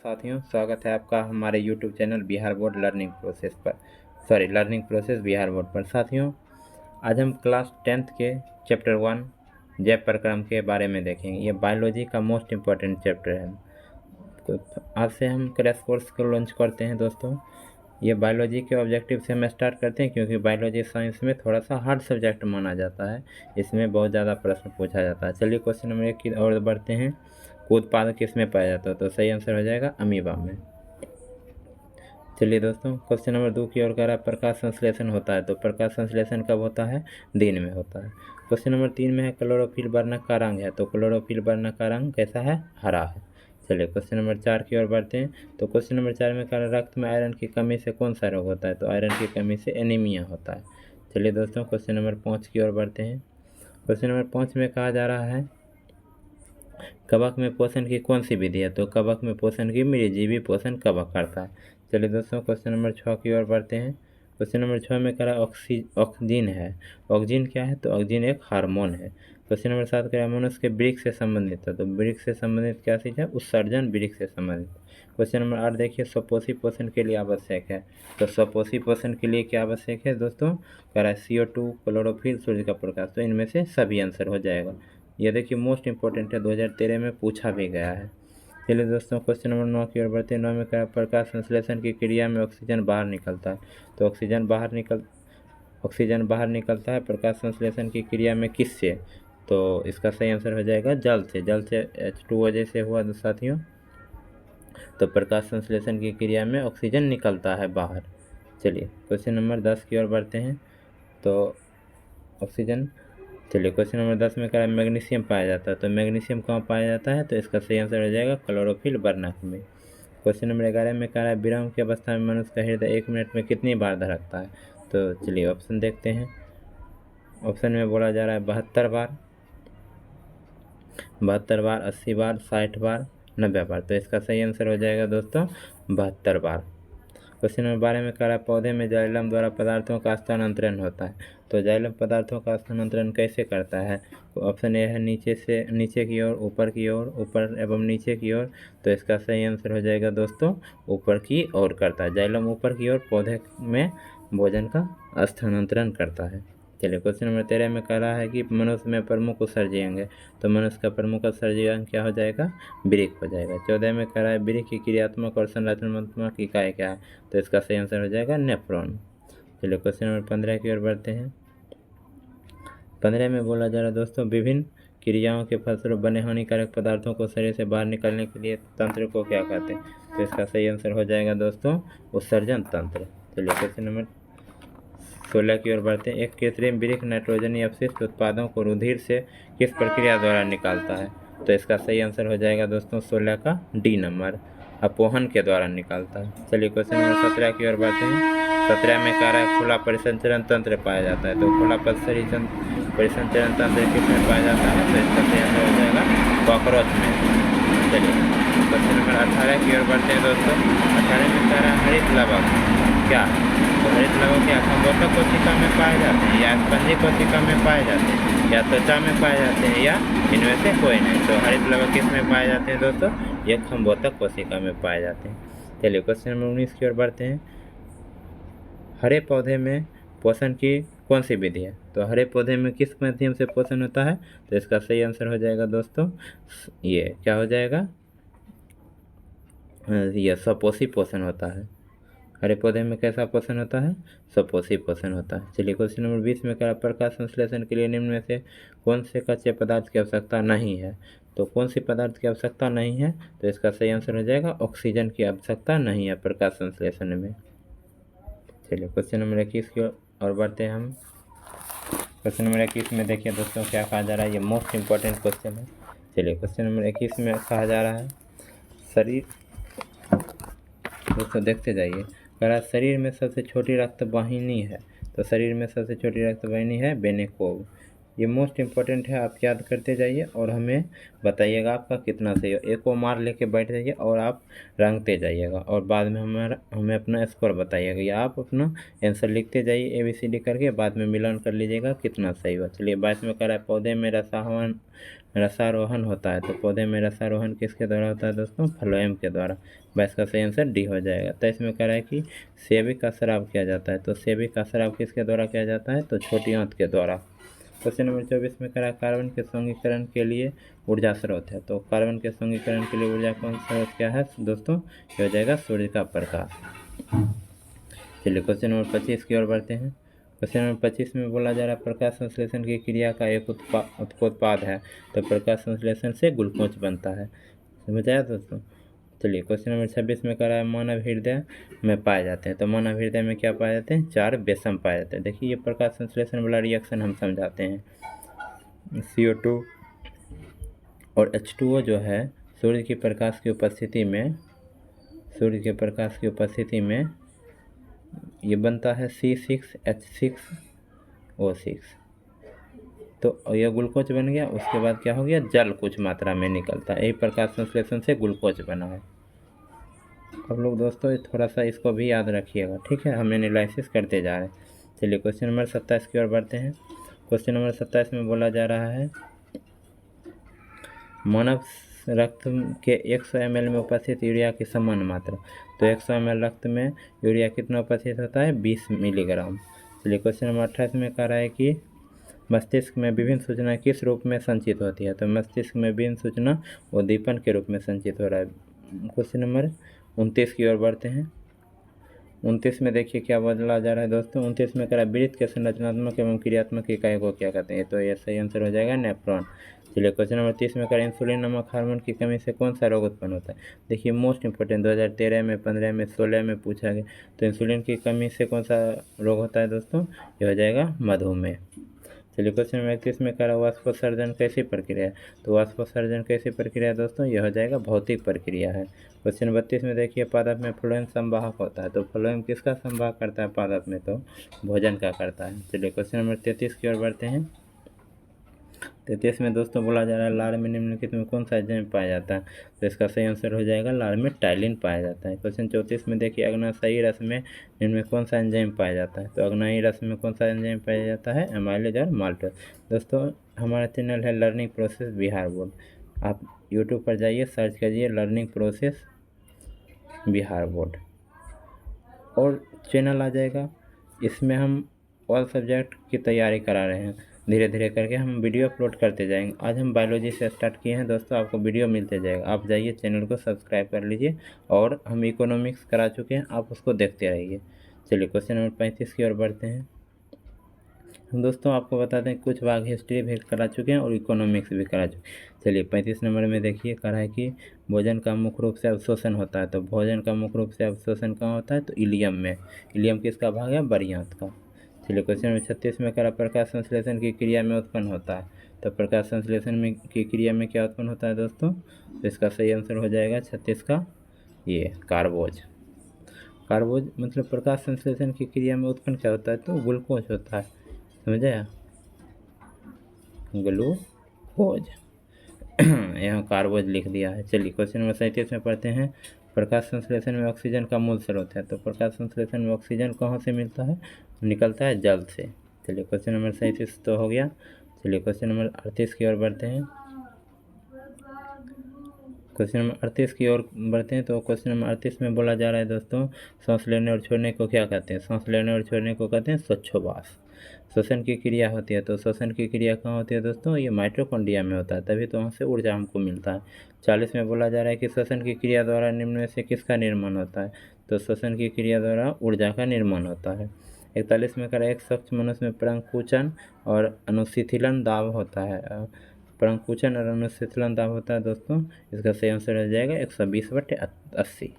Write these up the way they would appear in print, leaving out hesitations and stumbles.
साथियों, स्वागत है आपका हमारे YouTube channel Bihar board learning process Bihar board पर। साथियों, आज हम क्लास 10th के चैप्टर 1 जैव प्रक्रम के बारे में देखेंगे। ये बायोलॉजी का मोस्ट इम्पॉर्टेंट चैप्टर है। तो आज से हम क्रैश कोर्स को लॉन्च करते हैं दोस्तों। ये बायोलॉजी के ऑब्जेक्टिव से हम स्टार्ट करते हैं, क्योंकि बायोलॉजी साइंस में थोड़ा सा हार्ड सब्जेक्ट माना जाता है। इसमें बहुत ज़्यादा प्रश्न पूछा जाता है। चलिए क्वेश्चन नंबर 1 की ओर बढ़ते हैं। उत्पादक किस में पाया जाता है? तो सही आंसर हो जाएगा अमीबा में। चलिए दोस्तों, क्वेश्चन नंबर 2 की ओर कह रहा है प्रकाश संश्लेषण होता है। तो प्रकाश संश्लेषण कब होता है? दिन में होता है। क्वेश्चन नंबर 3 में है क्लोरोफिल वर्णक का रंग है। तो क्लोरोफिल वर्णक का रंग कैसा है? हरा है। चलिए क्वेश्चन नंबर 4 की ओर बढ़ते हैं। तो क्वेश्चन नंबर 4 में कह रहा है रक्त में आयरन की कमी से कौन सा रोग होता है? तो आयरन की कमी से एनीमिया होता है। चलिए दोस्तों, क्वेश्चन नंबर 5 की ओर बढ़ते हैं। क्वेश्चन नंबर 5 में कहा जा रहा है कवक में पोषण की कौन सी विधि है? तो कवक में पोषण की मिलिजीवी पोषण कवक करता है। चलिए दोस्तों, क्वेश्चन नंबर 6 की ओर बढ़ते हैं। क्वेश्चन नंबर 6 में कह रहा है ऑक्सीजन है। ऑक्सीजन क्या है? तो ऑक्सीजन एक हार्मोन है। क्वेश्चन नंबर 7 कह रहा है मनुष्य के वृक्क से संबंधित है। तो वृक्क से संबंधित क्या चीज़ है? उत्सर्जन वृक्क से संबंधित। क्वेश्चन नंबर 8 देखिए, स्वपोषी पोषण के लिए आवश्यक है। तो स्वपोषी पोषण के लिए क्या आवश्यक है दोस्तों? कह रहा है CO2, क्लोरोफिल, सूर्य का प्रकाश। तो इनमें से सभी आंसर हो जाएगा। ये देखिए मोस्ट इंपॉर्टेंट है, 2013 में पूछा भी गया है। चलिए दोस्तों, क्वेश्चन नंबर 9 की ओर बढ़ते हैं। 9 में कहा प्रकाश संश्लेषण की क्रिया में ऑक्सीजन बाहर निकलता है। तो ऑक्सीजन बाहर निकलता है प्रकाश संश्लेषण की क्रिया में किससे? तो इसका सही आंसर हो जाएगा जल से। जल से H2O जैसे हुआ साथियों। तो प्रकाश संश्लेषण की क्रिया में ऑक्सीजन निकलता है बाहर। चलिए क्वेश्चन नंबर 10 की ओर बढ़ते हैं। तो ऑक्सीजन चलिए क्वेश्चन नंबर 10 में कह रहा है मैग्नीशियम पाया जाता है। तो मैग्नीशियम कहाँ पाया जाता है? तो इसका सही आंसर हो जाएगा क्लोरोफिल वर्णक में। क्वेश्चन नंबर 11 में कह रहा है विराम की अवस्था में मनुष्य का हृदय 1 मिनट में कितनी बार धड़कता है? तो चलिए ऑप्शन देखते हैं। ऑप्शन में बोला जा रहा है 72 बार, 80 बार, 60 बार, 90 बार। तो इसका सही आंसर हो जाएगा दोस्तों 72 बार। क्वेश्चन नंबर 12 में कह रहा है पौधे में जाइलम द्वारा पदार्थों का स्थानांतरण होता है। तो जाइलम पदार्थों का स्थानांतरण कैसे करता है? ऑप्शन ए है नीचे की ओर, ऊपर की ओर, ऊपर एवं नीचे की ओर। तो इसका सही आंसर हो जाएगा दोस्तों ऊपर की ओर करता है। जाइलम ऊपर की ओर पौधे में भोजन का स्थानांतरण करता है। चलिए क्वेश्चन नंबर 13 में कह रहा है कि मनुष्य में प्रमुख उत्सर्जक अंग है। तो मनुष्य का प्रमुख उत्सर्जक अंग क्या हो जाएगा? वृक्क हो जाएगा। 14 में कह रहा है वृक्क की क्रियात्मक और संरचनात्मक इकाई क्या है? तो इसका सही आंसर हो जाएगा नेफ्रॉन। चलिए क्वेश्चन नंबर 15 की ओर बढ़ते हैं। 15 में बोला जा रहा है दोस्तों विभिन्न क्रियाओं के फलस्वरूप बने हानिकारक पदार्थों को शरीर से बाहर निकालने के लिए तंत्र को क्या कहते हैं? तो इसका सही आंसर हो जाएगा दोस्तों उत्सर्जन तंत्र। चलिए क्वेश्चन नंबर 16 की ओर बढ़ते हैं। एक कृत्रिम वृक्क नाइट्रोजनी अपशिष्ट उत्पादों को रुधिर से किस प्रक्रिया द्वारा निकालता है? तो इसका सही आंसर हो जाएगा दोस्तों 16 का डी नंबर, अपोहन के द्वारा निकालता है। चलिए क्वेश्चन नंबर 17 की ओर बढ़ते हैं। 17 में कह रहा है खुला परिसंचरण तंत्र पाया जाता है। तो खुला परिसंचरण तंत्र किसमें पाया जाता है? तो इसका सही आंसर हो जाएगा कॉकरोच में। चलिए क्वेश्चन नंबर 18 की ओर बढ़ते हैं दोस्तों। 18 में कह रहा है हरित लवक क्या? तो हरित लवक क्या अखंडोतक कोशिका में पाए जाते हैं, या स्पंजी कोशिका में पाए जाते हैं, या त्वचा में पाए जाते हैं, या इनमें से कोई नहीं? तो हरित लवक किस में पाए जाते हैं दोस्तों? ये खंभोतक कोशिका में पाए जाते हैं। चलिए क्वेश्चन नंबर 19 की ओर बढ़ते हैं। हरे पौधे में पोषण की कौन सी विधि है? तो हरे पौधे में किस माध्यम से पोषण होता है? तो इसका सही आंसर हो जाएगा दोस्तों ये क्या हो जाएगा? ये स्वपोषी पोषण होता है। हरे पौधे में कैसा पोषण होता है? स्वपोषी पोषण होता है। चलिए क्वेश्चन नंबर 20 में कहा प्रकाश संश्लेषण के लिए निम्न में से कौन से कच्चे पदार्थ की आवश्यकता नहीं है? तो कौन सी पदार्थ की आवश्यकता नहीं है? तो इसका सही आंसर हो जाएगा ऑक्सीजन की आवश्यकता नहीं है प्रकाश संश्लेषण में। चलिए क्वेश्चन नंबर 21 की ओर बढ़ते हैं हम। क्वेश्चन नंबर 21 में देखिए दोस्तों क्या कहा जा रहा है, ये मोस्ट इंपॉर्टेंट क्वेश्चन है। चलिए क्वेश्चन नंबर 21 में कहा जा रहा है शरीर, दोस्तों देखते जाइए। कह रहा है शरीर में सबसे छोटी रक्त वाहिनी है। तो शरीर में सबसे छोटी रक्त वाहिनी है वेनेकोव। ये मोस्ट इंपॉर्टेंट है, आप याद करते जाइए और हमें बताइएगा आपका कितना सही हो। एक को मार लेके बैठ जाइए और आप रंगते जाइएगा और बाद में हमें अपना स्कोर बताइएगा, या आप अपना आंसर लिखते जाइए ABCD करके, बाद में मिलान कर लीजिएगा कितना सही हुआ। चलिए 22 में कह रहा है पौधे में रसायन रसारोहण होता है, तो पौधे में रसारोहण किसके द्वारा होता है दोस्तों? फ्लोएम के द्वारा। बस का सही आंसर डी हो जाएगा। तो इसमें कह रहा है कि सेविक का स्राव किया जाता है, तो सेविक का स्राव किसके द्वारा किया जाता है? तो छोटी आंत के द्वारा। क्वेश्चन नंबर 24 में कह रहा है कार्बन के संघीकरण के लिए ऊर्जा स्रोत है, तो कार्बन के संघीकरण के लिए ऊर्जा कौन स्रोत क्या है दोस्तों? ये हो जाएगा सूर्य का प्रकाश। चलिए क्वेश्चन नंबर 25 की ओर बढ़ते हैं। क्वेश्चन नंबर 25 में बोला जा रहा है प्रकाश संश्लेषण की क्रिया का एक उत्पाद है, तो प्रकाश संश्लेषण से ग्लूकोज बनता है। समझ आया दोस्तों? चलिए क्वेश्चन नंबर 26 में कह रहा है मानव हृदय में पाए जाते हैं, तो मानव हृदय में क्या पाए जाते हैं? 4 बेसम पाए जाते हैं। देखिए ये प्रकाश संश्लेषण वाला रिएक्शन हम समझाते हैं। CO2 और H2O जो है सूर्य की प्रकाश की उपस्थिति में ये बनता है C6H6O6, तो यह ग्लूकोज बन गया। उसके बाद क्या हो गया? जल कुछ मात्रा में निकलता है, यही प्रकाश संश्लेषण से ग्लूकोज बना है। अब लोग दोस्तों थोड़ा सा इसको भी याद रखिएगा, ठीक है? हम एनालिसिस करते जा रहे हैं। चलिए क्वेश्चन नंबर 27 की ओर बढ़ते हैं। क्वेश्चन नंबर 27 में बोला जा रहा है मानव रक्त के 100 ml में उपस्थित यूरिया की समान मात्रा, तो 100 ml रक्त में यूरिया कितना उपस्थित होता है? 20 मिलीग्राम। चलिए क्वेश्चन नंबर 28 में कह रहा है कि मस्तिष्क में विभिन्न सूचना किस रूप में संचित होती है, तो मस्तिष्क में विभिन्न सूचना उद्दीपन के रूप में संचित हो रहा है। क्वेश्चन नंबर 29 की ओर बढ़ते हैं। 29 में देखिए क्या बदला जा रहा है दोस्तों। 29 में कह रहा है वृत्त के संरचनात्मक एवं क्रियात्मक इकाई को क्या कहते हैं, तो ये सही आंसर हो जाएगा नेफ्रॉन। चलिए क्वेश्चन नंबर 30 में कह रहा है इंसुलिन नामक हार्मोन की कमी से कौन सा रोग उत्पन्न होता है। देखिए मोस्ट इंपॉर्टेंट 2013 में, 15 में, 16 में पूछा गया। तो इंसुलिन की कमी से कौन सा रोग होता है दोस्तों? ये हो जाएगा मधुमेह। चलिए क्वेश्चन नंबर 31 में कह रहा है वाष्पोत्सर्जन कैसी प्रक्रिया है, तो वाष्पोत्सर्जन कैसी प्रक्रिया है दोस्तों? यह हो जाएगा भौतिक प्रक्रिया है। क्वेश्चन 32 में देखिए पादप में फ्लोएम संवाहक होता है, तो फ्लोएम किसका संवाहक करता है पादप में? तो भोजन का करता है। चलिए क्वेश्चन नंबर 33 की ओर बढ़ते हैं। 33 में दोस्तों बोला जा रहा है लार में निम्नलिखित में कौन सा एंजाइम पाया जाता है, तो इसका सही आंसर हो जाएगा लार में टाइलिन पाया जाता है। क्वेश्चन 34 में देखिए अग्नाशयी रस में निम्न में कौन सा एंजाइम पाया जाता है, तो अग्नाशयी रस में कौन सा एंजाइम पाया जाता है? एमाइलेज और माल्टोज। दोस्तों हमारा चैनल है लर्निंग प्रोसेस बिहार बोर्ड, आप यूट्यूब पर जाइए, सर्च करिए लर्निंग प्रोसेस बिहार बोर्ड और चैनल आ जाएगा। इसमें हम ऑल सब्जेक्ट की तैयारी करा रहे हैं, धीरे धीरे करके हम वीडियो अपलोड करते जाएंगे। आज हम बायोलॉजी से स्टार्ट किए हैं दोस्तों, आपको वीडियो मिलते जाएगा। आप जाइए चैनल को सब्सक्राइब कर लीजिए, और हम इकोनॉमिक्स करा चुके हैं, आप उसको देखते रहिए। चलिए क्वेश्चन नंबर 35 की ओर बढ़ते हैं। हम दोस्तों आपको बताते हैं कुछ भाग हिस्ट्री भी करा चुके हैं और इकोनॉमिक्स भी करा चुके हैं। चलिए 35 नंबर में देखिए कह रहा है कि भोजन का मुख्य रूप से अवशोषण होता है, तो भोजन का मुख्य रूप से अवशोषण कहाँ होता है? तो इलियम में। इलियम किसका भाग है? बड़ी आंत का। चलिए क्वेश्चन नंबर 36 में कह रहा प्रकाश संश्लेषण की क्रिया में उत्पन्न होता है, तो प्रकाश संश्लेषण में की क्रिया में क्या उत्पन्न होता है दोस्तों? तो इसका सही आंसर हो जाएगा 36 का ये कार्बोज। कार्बोज मतलब प्रकाश संश्लेषण की क्रिया में उत्पन्न क्या होता है? तो ग्लूकोज होता है। समझ आया? ग्लूकोज यहाँ कार्बोज लिख दिया है। चलिए क्वेश्चन नंबर 37 में पढ़ते हैं प्रकाश संश्लेषण में ऑक्सीजन का मूल स्रोत है, तो प्रकाश संश्लेषण में ऑक्सीजन कहाँ से मिलता है? निकलता है जल से। चलिए क्वेश्चन नंबर 37 तो हो गया। चलिए क्वेश्चन नंबर 38 की ओर बढ़ते हैं। क्वेश्चन नंबर 38 की ओर बढ़ते हैं, तो क्वेश्चन नंबर 38 में बोला जा रहा है दोस्तों सांस लेने और छोड़ने को क्या कहते हैं? सांस लेने और छोड़ने को कहते हैं श्वासोच्छ्वास। श्वसन की क्रिया होती है, तो श्वसन की क्रिया कहाँ होती है दोस्तों? ये माइटोकॉन्ड्रिया में होता है, तभी तो वहाँ से ऊर्जा हमको मिलता है। 40 में बोला जा रहा है कि श्वसन की क्रिया द्वारा निम्न में से किसका निर्माण होता है? तो श्वसन की क्रिया द्वारा ऊर्जा का निर्माण होता है। 41 में कह रहा है एक स्वच्छ मनुष्य में प्रंकुचन और अनुशीतलन दाब होता है, प्रंकुचन और अनुशीतलन दाब होता है दोस्तों। इसका सही आंसर हो जाएगा 120/80।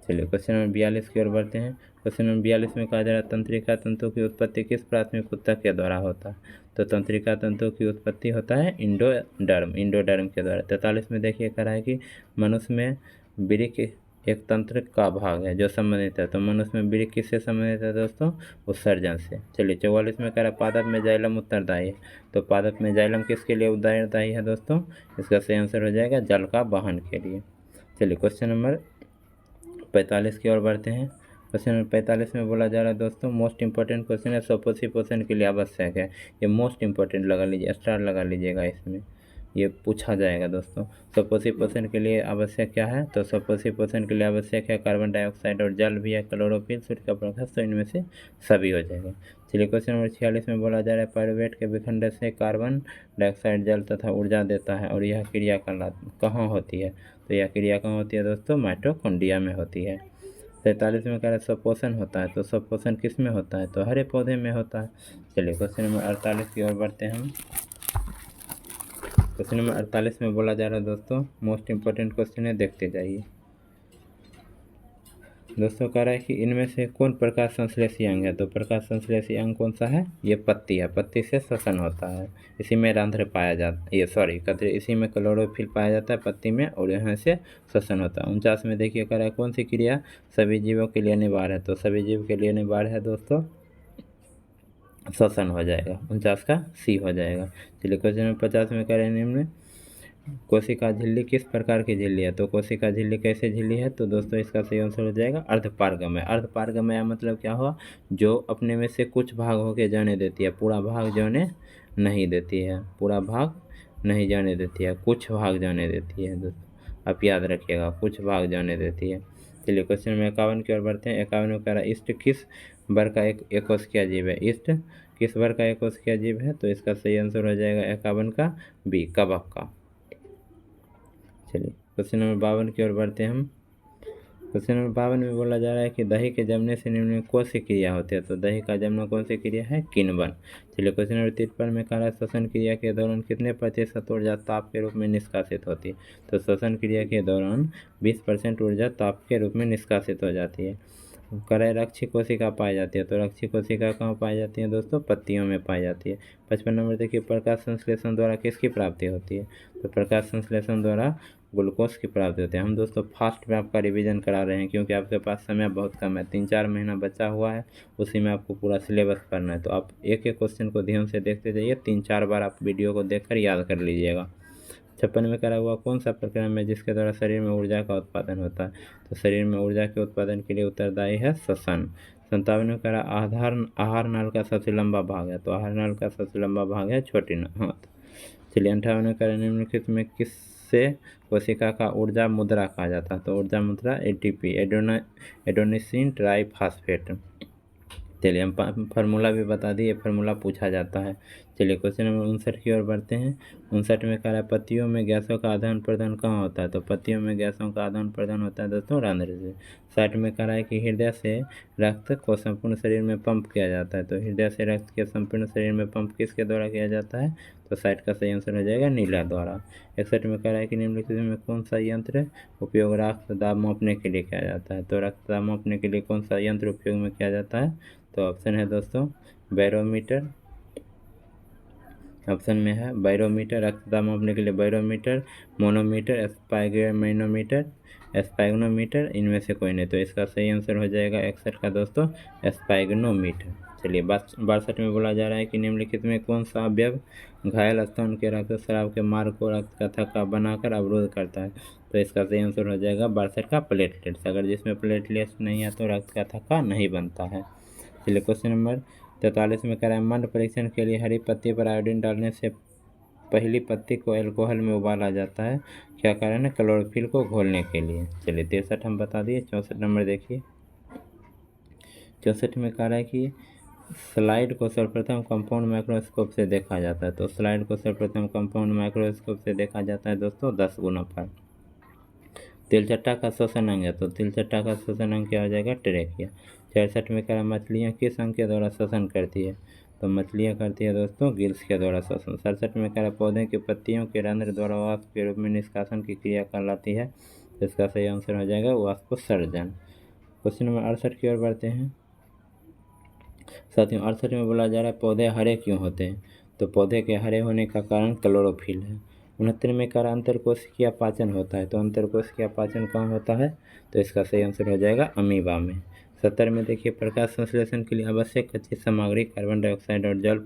चलिए क्वेश्चन नंबर 42 की ओर बढ़ते हैं। क्वेश्चन नंबर 42 में कहा जा रहा है तंत्रिका तंतु की उत्पत्ति किस प्राथमिक ऊतक के द्वारा होता है? तो तंत्रिका तंतु की उत्पत्ति होता है इंडोडर्म के द्वारा। 43 में देखिए कह रहा है कि मनुष्य में वृक्क एक तंत्र का भाग है जो संबंधित है, तो मनुष्य में वृक्क किससे संबंधित है दोस्तों? उत्सर्जन से। चलिए 44 में कह रहा है पादप में जाइलम उत्तरदायी है, तो पादप में जाइलम किसके लिए उत्तरदायी है दोस्तों? इसका सही आंसर हो जाएगा जल का वहन के लिए। चलिए क्वेश्चन नंबर 45 की ओर बढ़ते हैं। क्वेश्चन नंबर 45 में बोला जा रहा है दोस्तों, मोस्ट इंपॉर्टेंट क्वेश्चन है, सपोसिपोषण के लिए आवश्यक है। ये मोस्ट इंपॉर्टेंट लगा लीजिए, स्टार लगा लीजिएगा, इसमें ये पूछा जाएगा दोस्तों। सपोसिपोषण के लिए आवश्यक क्या है, तो सपोसिपोषण के लिए आवश्यक है कार्बन डाइऑक्साइड और जल भी है, क्लोरोफिल, सूर्य का प्रकाश, तो इनमें से सभी हो जाएगा। चलिए क्वेश्चन नंबर 46 में बोला जा रहा है, पायरुवेट के विखंडन से कार्बन डाइऑक्साइड जल तथा ऊर्जा देता है और यह क्रिया कहाँ होती है, तो यह क्रिया कहाँ होती है दोस्तों, माइटोकॉन्ड्रिया में होती है। 43 में कह रहा है स्वपोषण होता है, तो स्वपोषण किस में होता है, तो हरे पौधे में होता है। चलिए क्वेश्चन नंबर 48 की ओर बढ़ते हैं हम। क्वेश्चन नंबर 48 में बोला जा रहा है दोस्तों, मोस्ट इंपॉर्टेंट क्वेश्चन है, देखते जाइए दोस्तों। कह रहा है कि इनमें से कौन प्रकाश संश्लेषी अंग है, तो प्रकाश संश्लेषी अंग कौन सा है, ये पत्ती है, पत्ती से श्वसन होता है, इसी में रंध्र पाया जाता है, ये सॉरी कहते इसी में क्लोरोफिल पाया जाता है पत्ती में, और यहाँ से श्वसन होता है। 49 में देखिए कह रहा है कौन सी क्रिया सभी जीवों के लिए अनिवार्य है, तो सभी जीव के लिए अनिवार्य है दोस्तों श्वसन हो जाएगा, 49 का सी हो जाएगा। चलिए क्वेश्चन नंबर 50 में कह रहे हैं निम्न कोशिका झिल्ली किस प्रकार की झिल्ली है, तो कोशिका झिल्ली कैसे झिल्ली है, तो दोस्तों इसका सही आंसर हो जाएगा अर्धपारगमय। अर्धपारगमय मतलब क्या हुआ, जो अपने में से कुछ भाग होके जाने देती है, पूरा भाग जाने नहीं देती है, पूरा भाग नहीं जाने देती है, कुछ भाग जाने देती है दोस्तों, आप याद रखिएगा, कुछ भाग जाने देती है। चलिए क्वेश्चन नंबर 51 की ओर बढ़ते हैं। 51 में कह रहा है ईस्ट किस वर्ग का एक एकोस्किया जीव है, ईस्ट किस वर्ग का एकोस्किया जीव है, तो इसका सही आंसर हो जाएगा 51 का बी, कवक का। चलिए क्वेश्चन नंबर 52 की ओर बढ़ते हैं हम। क्वेश्चन नंबर 52 में बोला जा रहा है कि दही के जमने से निम्न में कौन सी क्रिया होती है, तो दही का जमना कौन सी क्रिया है, किण्वन। चलिए क्वेश्चन नंबर 53 में कह रहा है श्वसन क्रिया के दौरान कितने प्रतिशत ऊर्जा ताप के रूप में निष्कासित होती है, तो श्वसन क्रिया के दौरान 20% ऊर्जा ताप के रूप में निष्कासित हो जाती है। कह रहा है रक्षी कोशिका पाई जाती है, तो रक्षी कोशिका कहाँ पाई जाती है दोस्तों, पत्तियों में पाई जाती है। 55 नंबर देखिए प्रकाश संश्लेषण द्वारा किसकी प्राप्ति होती है, तो प्रकाश संश्लेषण द्वारा ग्लूकोज की प्राप्ति होती है। हम दोस्तों फास्ट में आपका रिवीजन करा रहे हैं, क्योंकि आपके पास समय बहुत कम है, 3-4 महीना बचा हुआ है, उसी में आपको पूरा सिलेबस पढ़ना है, तो आप एक एक क्वेश्चन को ध्यान से देखते जाइए, 3-4 बार आप वीडियो को देखकर याद कर लीजिएगा। 56 में करा हुआ कौन सा प्रक्रम है जिसके द्वारा शरीर में ऊर्जा का उत्पादन होता है, तो शरीर में ऊर्जा के उत्पादन के लिए उत्तरदायी है श्वसन। 57 में करा आहार नाल का सबसे लंबा भाग है, तो आहार नाल का सबसे लंबा भाग है छोटी हाथ। चलिए 58 में करा निम्नलिखित में किससे कोशिका का ऊर्जा मुद्रा कहा जाता है, तो ऊर्जा मुद्रा एटीपी, एडोनिसिन ट्राइफॉस्फेट। चलिए हम फार्मूला भी बता दिए, फार्मूला पूछा जाता है। चलिए क्वेश्चन नंबर 59 की ओर बढ़ते हैं। 59 में कह रहा है पत्तियों में गैसों का आदान प्रदान कहाँ होता है, तो पत्तियों में गैसों का आदान प्रदान होता है दोस्तों रंध्र से। 60 में कह रहा है कि हृदय से रक्त को संपूर्ण शरीर में पंप किया जाता है, तो हृदय से रक्त के संपूर्ण शरीर में पंप किसके द्वारा किया जाता है, तो 60 का सही आंसर हो जाएगा नीला द्वारा। 61 में कह रहा है कि निम्नलिखित में कौन सा यंत्र उपयोग रक्त दाब मापने के लिए किया जाता है, तो रक्त दाब मापने के लिए कौन सा यंत्र उपयोग में किया जाता है, तो ऑप्शन है दोस्तों बैरोमीटर, ऑप्शन में है बैरोमीटर, रक्तदाब मापने के लिए बैरोमीटर, मोनोमीटर, स्पाइगोमीटर, स्पाइगनोमीटर, इनमें से कोई नहीं, तो इसका सही आंसर हो जाएगा 61 का दोस्तों स्पाइगनोमीटर। चलिए 62 में बोला जा रहा है कि निम्नलिखित में कौन सा अवयव घायल स्तन के रक्तस्राव के मार्ग को रक्त का थक्का बनाकर अवरोध करता है, तो इसका सही आंसर हो जाएगा 62 का प्लेटलेट्स। अगर जिसमें प्लेटलेट्स नहीं है तो रक्त का थक्का नहीं बनता है। चलिए क्वेश्चन नंबर 43 में कह रहा है मंड परीक्षण के लिए हरी पत्ती पर आयोडीन डालने से पहली पत्ती को अल्कोहल में उबाला जाता है, क्या कारण है, क्लोरोफिल को घोलने के लिए। चलिए 63 हम बता दिए। 64 नंबर देखिए, 64 में कह रहा है कि स्लाइड को सर्वप्रथम कंपाउंड माइक्रोस्कोप से देखा जाता है, तो स्लाइड को सर्वप्रथम कंपाउंड माइक्रोस्कोप से देखा जाता है दोस्तों 10 गुना पर। तिलचट्टा का श्वसन अंग है, तो तिलचट्टा का श्वसन अंग क्या हो जाएगा, ट्रेकिया। 64 में कह रहा मछलियाँ किस अंग के द्वारा श्वसन करती है, तो मछलियाँ करती है दोस्तों गिल्स के द्वारा श्वसन। 67 में कह रहा पौधे के पत्तियों के रंध्र द्वारा वाष्प के रूप में निष्कासन की क्रिया कहलाती है, तो इसका सही आंसर हो जाएगा वाष्पोत्सर्जन। क्वेश्चन नंबर 68 की ओर बढ़ते हैं। साथियों 68 में बोला जा रहा है पौधे हरे क्यों होते हैं, तो पौधे के हरे होने का कारण क्लोरोफिल है। 69 में कह रहा अंतरकोशिकीय पाचन होता है, तो अंतरकोशिकीय पाचन कहाँ होता है, तो इसका सही आंसर हो जाएगा अमीबा में। 70 में देखिए प्रकाश संश्लेषण के लिए आवश्यक कच्ची सामग्री कार्बन डाइऑक्साइड और जल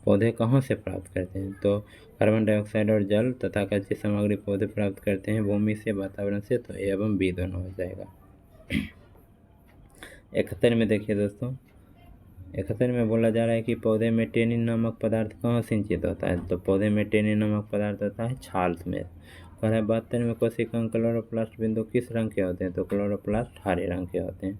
पौधे कहाँ से प्राप्त करते हैं, तो कार्बन डाइऑक्साइड और जल तथा कच्ची सामग्री पौधे प्राप्त करते हैं भूमि से, वातावरण से, तो ए एवं बी दोनों हो जाएगा। 71 में देखिए दोस्तों, 71 में बोला जा रहा है कि पौधे में टेनिन नामक पदार्थ कहाँ सिंचित होता है, तो पौधे में टेनिन नामक पदार्थ होता है छाल में। कह रहा है 72 में कोशिकांग क्लोरोप्लास्ट बिंदु किस रंग के होते हैं, तो क्लोरोप्लास्ट हरे रंग के होते हैं।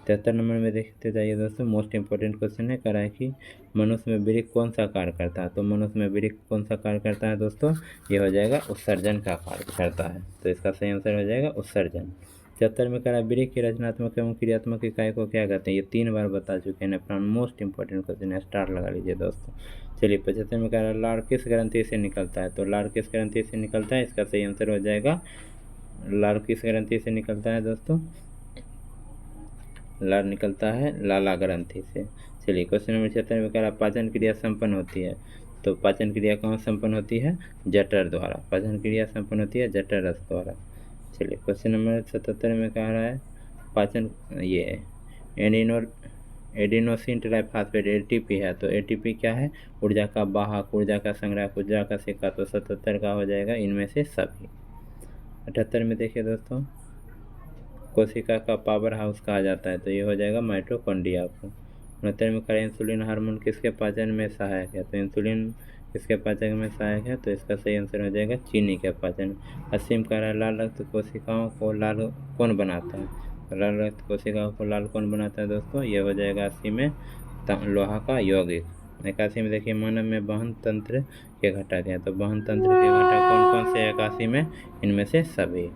73 नंबर में देखते जाइए दोस्तों, मोस्ट इंपॉर्टेंट क्वेश्चन है, कह रहा है कि मनुष्य में वृक्क कौन सा कार्य करता है, तो मनुष्य में वृक्क कौन सा कार्य करता है दोस्तों, ये हो जाएगा उत्सर्जन का कार्य करता है, तो इसका सही आंसर हो जाएगा उत्सर्जन। 74 में कह रहा है वृक्क की रचनात्मक एवं क्रियात्मक इकाई को क्या कहते हैं, ये 3 बार बता चुके हैं अपना मोस्ट इंपॉर्टेंट क्वेश्चन है, स्टार लगा लीजिए दोस्तों। चलिए 75 में कह रहा है लार किस ग्रंथि से निकलता है, तो लार किस ग्रंथि से निकलता है, इसका सही आंसर हो जाएगा लार किस ग्रंथि से निकलता है दोस्तों, लार निकलता है लाला ग्रंथि से। चलिए क्वेश्चन नंबर 76 में कह रहा पाचन क्रिया संपन्न होती है, तो पाचन क्रिया कहाँ संपन्न होती है, जठर द्वारा, पाचन क्रिया संपन्न होती है जठर रस द्वारा। चलिए क्वेश्चन नंबर 77 में कह रहा है पाचन ये एडिनोसिन ट्राइफॉस्फेट एटीपी है, तो एटीपी क्या है, ऊर्जा का वाहक, ऊर्जा का संग्राहक, ऊर्जा का सिक्का, तो 77 का हो जाएगा इनमें से सभी। 78 में देखिए दोस्तों, कोशिका का पावर हाउस कहा जाता है, तो ये हो जाएगा माइटोकॉन्ड्रिया को। 69 में करें इंसुलिन हार्मोन किसके पाचन में सहायक है, तो इंसुलिन किसके पाचन में सहायक है, तो इसका सही आंसर हो जाएगा चीनी के पाचन। 80 में कह रहा है लाल रक्त कोशिकाओं को लाल कौन बनाता है, तो लाल रक्त कोशिकाओं को लाल कौन बनाता है दोस्तों, ये हो जाएगा 80 में लोहा का यौगिक। 81 में देखिए मानव में वहन तंत्र के घटक हैं, तो वहन तंत्र के घटक कौन कौन से 81 में, इनमें से सभी।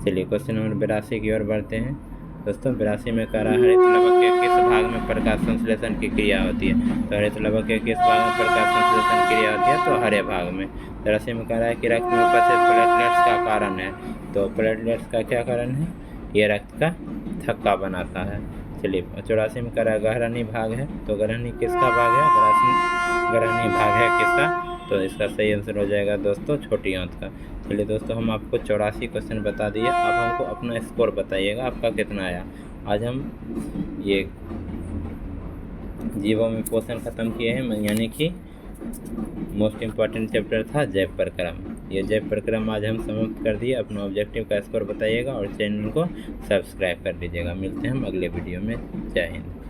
चलिए क्वेश्चन नंबर 82 की ओर बढ़ते हैं दोस्तों। 82 में कह रहा है हरित लवक के किस भाग में प्रकाश संश्लेषण की क्रिया होती है, तो हरित लवक के किस भाग में प्रकाश संश्लेषण क्रिया होती है, तो हरे भाग में। 83 में कह रहा है कि रक्त में उपस्थित प्लेटलेट्स का कारण है, तो प्लेटलेट्स का क्या कारण है, ये रक्त का थक्का बनाता है। चलिए 84 में कह रहा है गहरानी भाग है, तो गहरानी किसका भाग है, गहरानी भाग है किसका, तो इसका सही आंसर हो जाएगा दोस्तों छोटी आंत का। चलिए दोस्तों, हम आपको 84 क्वेश्चन बता दिए, अब हमको अपना स्कोर बताइएगा आपका कितना आया। आज हम ये जीवों में पोषण खत्म किए हैं, यानी कि मोस्ट इम्पॉर्टेंट चैप्टर था जैव प्रक्रम, ये जैव प्रक्रम आज हम समाप्त कर दिए। अपना ऑब्जेक्टिव का स्कोर बताइएगा और चैनल को सब्सक्राइब कर लीजिएगा। मिलते हैं हम अगले वीडियो में। जय हिंद।